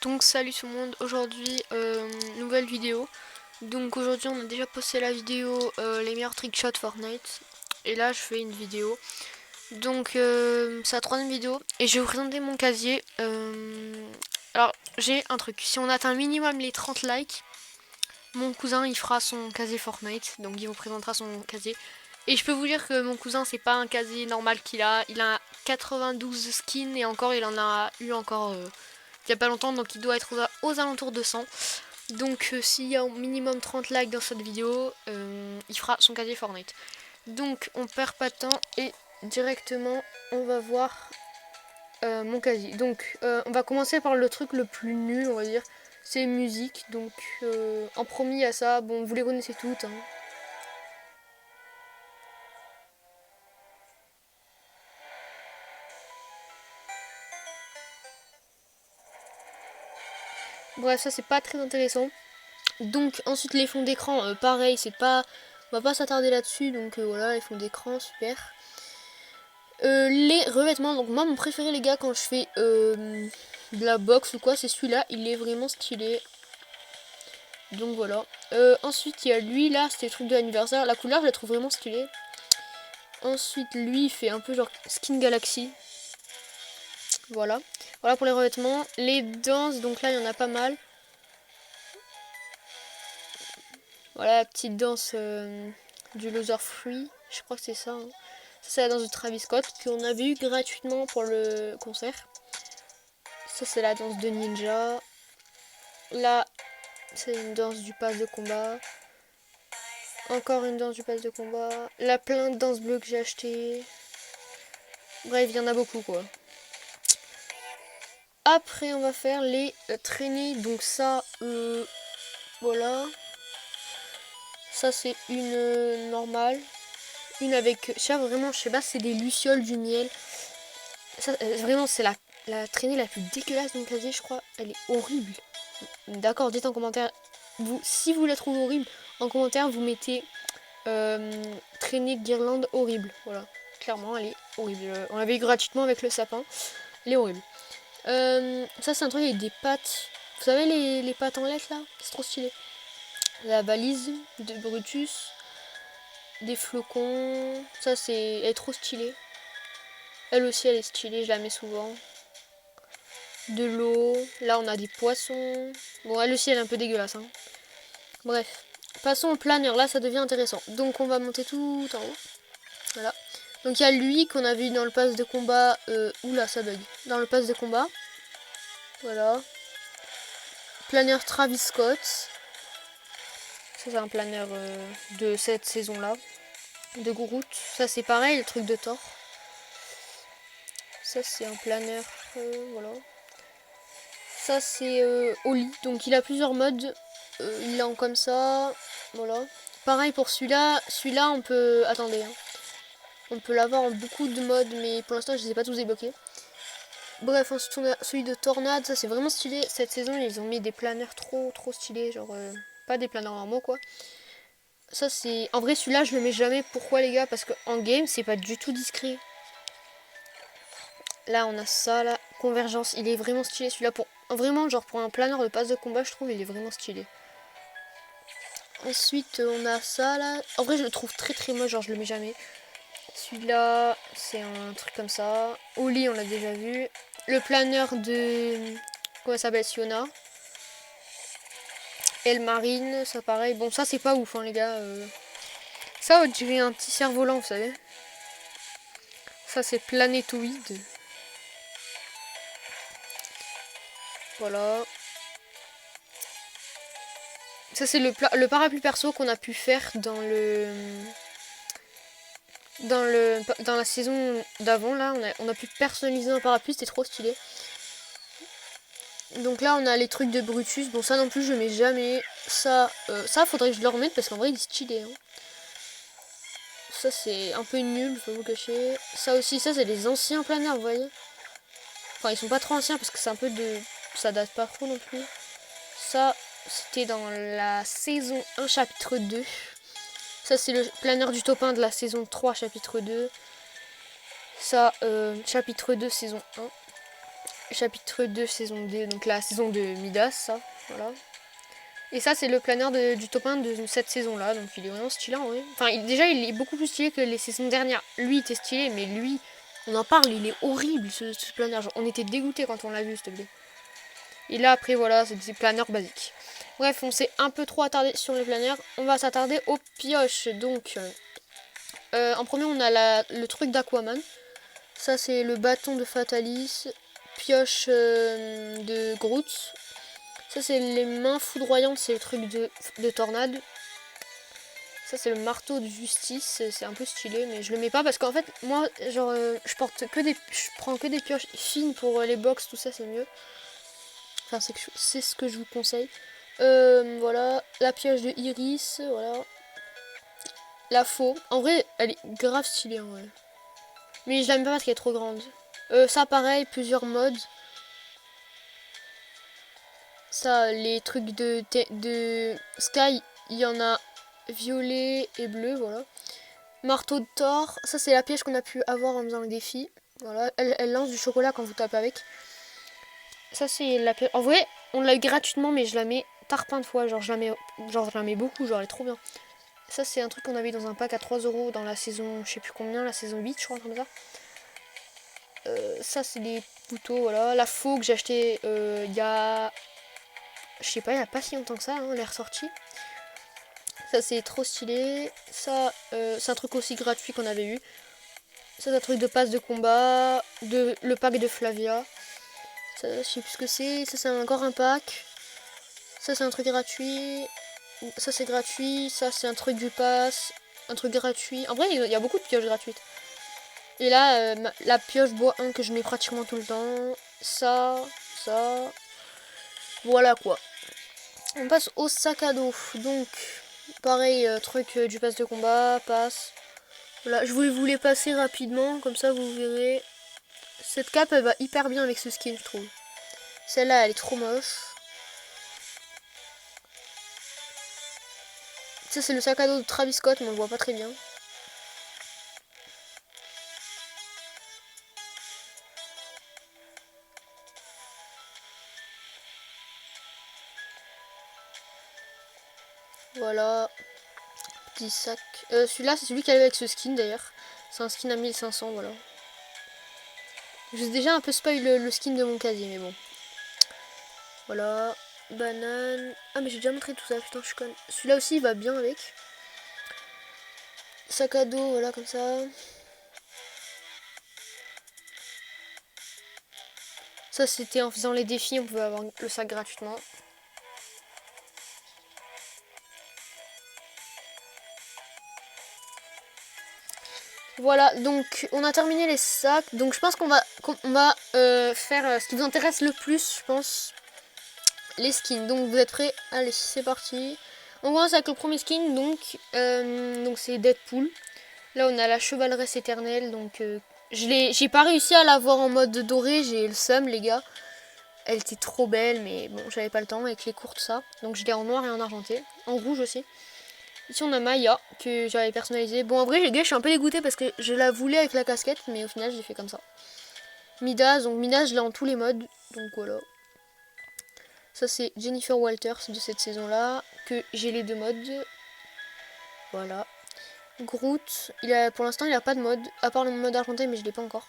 Donc salut tout le monde, aujourd'hui nouvelle vidéo. Donc aujourd'hui on a déjà posté la vidéo les meilleurs trickshots Fortnite. Et là je fais une vidéo. Donc c'est la troisième vidéo et je vais vous présenter mon casier. Alors j'ai un truc, si on atteint minimum les 30 likes, mon cousin il fera son casier Fortnite. Donc il vous présentera son casier. Et je peux vous dire que mon cousin c'est pas un casier normal qu'il a. Il a 92 skins et encore il en a eu encore il n'y a pas longtemps, donc il doit être aux alentours de 100. Donc s'il y a au minimum 30 likes dans cette vidéo, il fera son casier Fortnite. Donc on perd pas de temps et directement on va voir mon casier. Donc on va commencer par le truc le plus nul, on va dire, c'est musique. Donc en premier à ça, bon vous les connaissez toutes, hein. Bref, ça c'est pas très intéressant. Donc ensuite les fonds d'écran, pareil, c'est pas, on va pas s'attarder là-dessus. Donc voilà, les fonds d'écran, super. Les revêtements, donc moi mon préféré les gars quand je fais de la boxe ou quoi, c'est celui-là, il est vraiment stylé. Donc voilà. Ensuite il y a lui là, c'était le truc de l'anniversaire, la couleur je la trouve vraiment stylée. Ensuite lui il fait un peu genre Skin Galaxy. Voilà. Voilà pour les revêtements. Les danses, donc là il y en a pas mal. Voilà la petite danse du Loser Free, je crois que c'est ça, hein. Ça c'est la danse de Travis Scott qu'on avait eu gratuitement pour le concert. Ça c'est la danse de Ninja. Là c'est une danse du pass de combat. Encore une danse du pass de combat. Là plein de danses bleues que j'ai acheté. Bref, il y en a beaucoup quoi. Après on va faire les traînées. Donc ça, voilà. Ça c'est une normale. Une avec, ça vraiment je sais pas, c'est des lucioles du miel. Ça, vraiment c'est la traînée la plus dégueulasse de mon casier je crois. Elle est horrible. D'accord, dites en commentaire, vous, si vous la trouvez horrible, en commentaire vous mettez traînée guirlande horrible. Voilà, clairement elle est horrible. On l'avait eu gratuitement avec le sapin. Elle est horrible. Ça c'est un truc avec des pattes. Vous savez les pattes en lettres là, c'est trop stylé. La valise de Brutus. Des flocons. Ça c'est, elle est trop stylée. Elle aussi elle est stylée, je la mets souvent. De l'eau. Là on a des poissons. Bon elle aussi elle est un peu dégueulasse, hein. Bref. Passons au planeur, là ça devient intéressant. Donc on va monter tout en haut. Voilà. Donc il y a lui qu'on a vu dans le pass de combat. Oula, ça bug. Dans le pass de combat. Voilà. Planeur Travis Scott. Ça c'est un planeur de cette saison-là. De Groot. Ça c'est pareil, le truc de Thor. Ça c'est un planeur. Voilà. Ça c'est Oli. Donc il a plusieurs modes. Il l'a en comme ça. Voilà. Pareil pour celui-là. Celui-là on peut... Attendez, hein. On peut l'avoir en beaucoup de modes, mais pour l'instant je les ai pas tous débloqués. Bref, ensuite on a celui de Tornade, ça c'est vraiment stylé. Cette saison ils ont mis des planeurs trop stylés, genre pas des planeurs normaux quoi. Ça c'est... En vrai celui-là je le mets jamais, pourquoi les gars? Parce qu'en game c'est pas du tout discret. Là on a ça là, Convergence, il est vraiment stylé celui-là pour... Vraiment genre pour un planeur de passe de combat je trouve il est vraiment stylé. Ensuite on a ça là, en vrai je le trouve très moche, genre je le mets jamais. Celui-là, c'est un truc comme ça. Oli, on l'a déjà vu. Le planeur de... Comment ça s'appelle? Siona. Elle Marine, ça pareil. Bon, ça c'est pas ouf, hein, les gars. Ça, on dirait un petit cerf-volant, vous savez. Ça, c'est planétoïde. Voilà. Ça, c'est le parapluie perso qu'on a pu faire dans dans la saison d'avant, là. On a pu personnaliser un parapluie, c'était trop stylé. Donc là on a les trucs de Brutus. Bon ça non plus je mets jamais. Ça faudrait que je le remette parce qu'en vrai il est stylé, hein. Ça c'est un peu nul, faut vous cacher. Ça aussi, ça c'est les anciens planeurs, vous voyez. Enfin ils sont pas trop anciens parce que c'est un peu de... Ça date pas trop non plus. Ça c'était dans la saison 1 chapitre 2. Ça c'est le planeur du top 1 de la saison 3 chapitre 2. Ça chapitre 2 saison 1. chapitre 2, saison 2, donc la saison de Midas, ça, voilà. Et ça, c'est le planeur du top 1 de cette saison-là, donc il est vraiment stylé en vrai. Enfin, déjà, il est beaucoup plus stylé que les saisons dernières. Lui, il était stylé, mais lui, on en parle, il est horrible ce planeur. Genre, on était dégoûtés quand on l'a vu, s'il te plaît. Et là, après, voilà, c'est des planeurs basiques. Bref, on s'est un peu trop attardé sur les planeurs. On va s'attarder aux pioches. Donc, en premier, on a le truc d'Aquaman. Ça, c'est le bâton de Fatalis. Pioche de Groot. Ça, c'est les mains foudroyantes, c'est le truc de Tornade. Ça, c'est le marteau de justice, c'est un peu stylé, mais je le mets pas parce qu'en fait, moi, genre, je prends que des pioches fines pour les box, tout ça, c'est mieux. Enfin, c'est ce que je vous conseille. Voilà, la pioche de Iris, voilà. La faux. En vrai, elle est grave stylée, en vrai. Mais je l'aime pas parce qu'elle est trop grande. Ça, pareil, plusieurs modes. Ça, les trucs de Sky, il y en a violet et bleu, voilà. Marteau de Thor, ça c'est la piège qu'on a pu avoir en faisant le défi. Voilà, elle lance du chocolat quand vous tapez avec. Ça c'est la piège. En vrai, on l'a eu gratuitement, mais je la mets tarpin de fois. Genre je la mets beaucoup, genre elle est trop bien. Ça c'est un truc qu'on avait dans un pack à 3€ dans la saison, je sais plus combien, la saison 8, je crois, comme ça. Ça c'est des couteaux, voilà. La faux que j'ai acheté il y a... Je sais pas, il n'y a pas si longtemps que ça, hein, elle est ressortie. Ça, c'est trop stylé. Ça, c'est un truc aussi gratuit qu'on avait eu. Ça, c'est un truc de passe de combat. Le pack de Flavia. Ça, je sais plus ce que c'est. Ça, c'est encore un pack. Ça, c'est un truc gratuit. Ça, c'est gratuit. Ça, c'est un truc du pass. Un truc gratuit. En vrai, il y a beaucoup de pioches gratuites. Et là, la pioche bois 1 que je mets pratiquement tout le temps. Ça. Voilà quoi. On passe au sac à dos. Donc, pareil, truc du pass de combat, passe. Voilà, je voulais vous les passer rapidement, comme ça vous verrez. Cette cape, elle va hyper bien avec ce skin, je trouve. Celle-là, elle est trop moche. Ça, c'est le sac à dos de Travis Scott, mais on le voit pas très bien. Voilà. Petit sac. Celui-là, c'est celui qui arrive avec ce skin d'ailleurs. C'est un skin à 1500, voilà. J'ai déjà un peu spoil le skin de mon casier, mais bon. Voilà. Banane. Ah, mais j'ai déjà montré tout ça, putain, je suis conne. Celui-là aussi, il va bien avec. Sac à dos, voilà, comme ça. Ça, c'était en faisant les défis, on pouvait avoir le sac gratuitement. Voilà, donc on a terminé les sacs. Donc je pense qu'on va faire ce qui vous intéresse le plus, je pense. Les skins. Donc vous êtes prêts? Allez, c'est parti. On commence avec le premier skin, donc c'est Deadpool. Là on a la chevaleresse éternelle, donc j'ai pas réussi à l'avoir en mode doré, j'ai le seum les gars. Elle était trop belle, mais bon, j'avais pas le temps avec les cours, tout ça. Donc je l'ai en noir et en argenté, en rouge aussi. Ici on a Maya que j'avais personnalisé. Bon en vrai les gars je suis un peu dégoûtée parce que je la voulais avec la casquette mais au final je l'ai fait comme ça. Midas, donc Midas je l'ai en tous les modes. Donc voilà. Ça c'est Jennifer Walters de cette saison là. Que j'ai les deux modes. Voilà. Groot, pour l'instant il a pas de mode. À part le mode argenté mais je l'ai pas encore.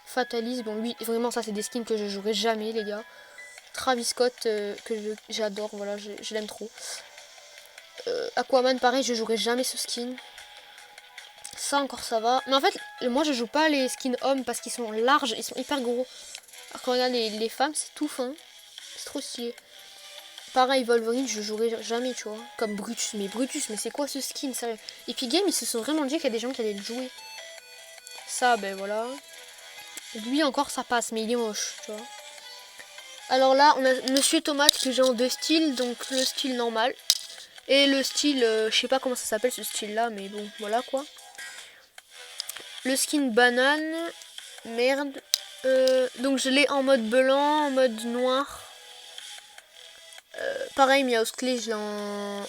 Fatalis, bon lui vraiment ça c'est des skins que je jouerai jamais les gars. Travis Scott que j'adore, voilà je l'aime trop. Aquaman pareil je jouerai jamais ce skin. Ça encore ça va. Mais en fait moi je joue pas les skins hommes parce qu'ils sont larges, ils sont hyper gros. Alors quand on regarde les femmes c'est tout fin. C'est trop stylé. Pareil Wolverine je jouerai jamais tu vois. Comme Brutus, mais c'est quoi ce skin sérieux. Epic Games ils se sont vraiment dit qu'il y a des gens qui allaient le jouer. Ça ben voilà. Lui encore ça passe mais il est moche tu vois. Alors là on a Monsieur Tomate qui est en deux styles. Donc le style normal. Et le style, je sais pas comment ça s'appelle ce style là mais bon voilà quoi. Le skin banane. Merde. Donc je l'ai en mode blanc, en mode noir. Pareil, Miaus Clé, je l'ai en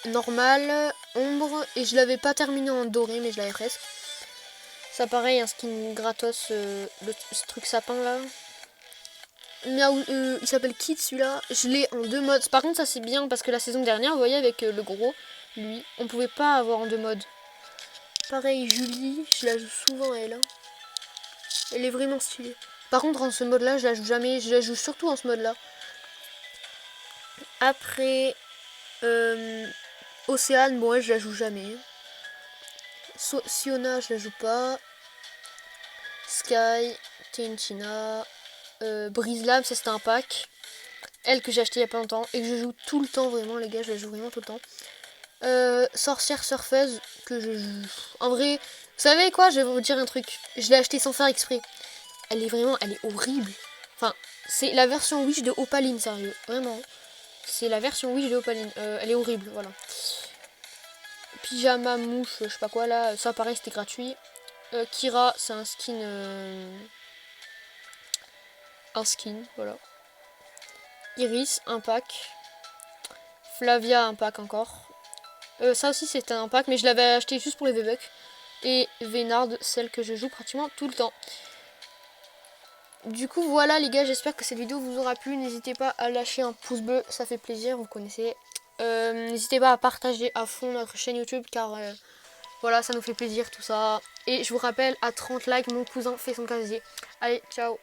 normal, ombre. Et je l'avais pas terminé en doré, mais je l'avais presque. Ça pareil, un skin gratos, ce truc sapin là. Miaou, il s'appelle Kid celui-là. Je l'ai en 2 modes. Par contre, ça c'est bien parce que la saison dernière, vous voyez, avec le gros, lui, on pouvait pas avoir en 2 modes. Pareil, Julie, je la joue souvent elle. Hein. Elle est vraiment stylée. Par contre, en ce mode-là, je la joue jamais. Je la joue surtout en ce mode-là. Après, Océane, bon, ouais, je la joue jamais. Siona, je la joue pas. Sky, Tintina, Brise-Lame, ça c'était un pack. Elle que j'ai acheté il y a pas longtemps et que je joue tout le temps, vraiment, les gars, je la joue vraiment tout le temps. Sorcière surfeuse, que je joue. En vrai, vous savez quoi, je vais vous dire un truc. Je l'ai acheté sans faire exprès. Elle est horrible. Enfin, c'est la version Wish de Opaline, sérieux. Vraiment. C'est la version Wish de Opaline. Elle est horrible, voilà. Pyjama mouche, je sais pas quoi là. Ça pareil, c'était gratuit. Kira, c'est un skin. Un skin, voilà. Iris, un pack. Flavia, un pack encore. Ça aussi, c'était un pack, mais je l'avais acheté juste pour les V-Bucks. Et Vénard, celle que je joue pratiquement tout le temps. Du coup voilà les gars, j'espère que cette vidéo vous aura plu. N'hésitez pas à lâcher un pouce bleu, ça fait plaisir, vous connaissez. N'hésitez pas à partager à fond notre chaîne YouTube car voilà, ça nous fait plaisir tout ça. Et je vous rappelle, à 30 likes, mon cousin fait son casier. Allez, ciao.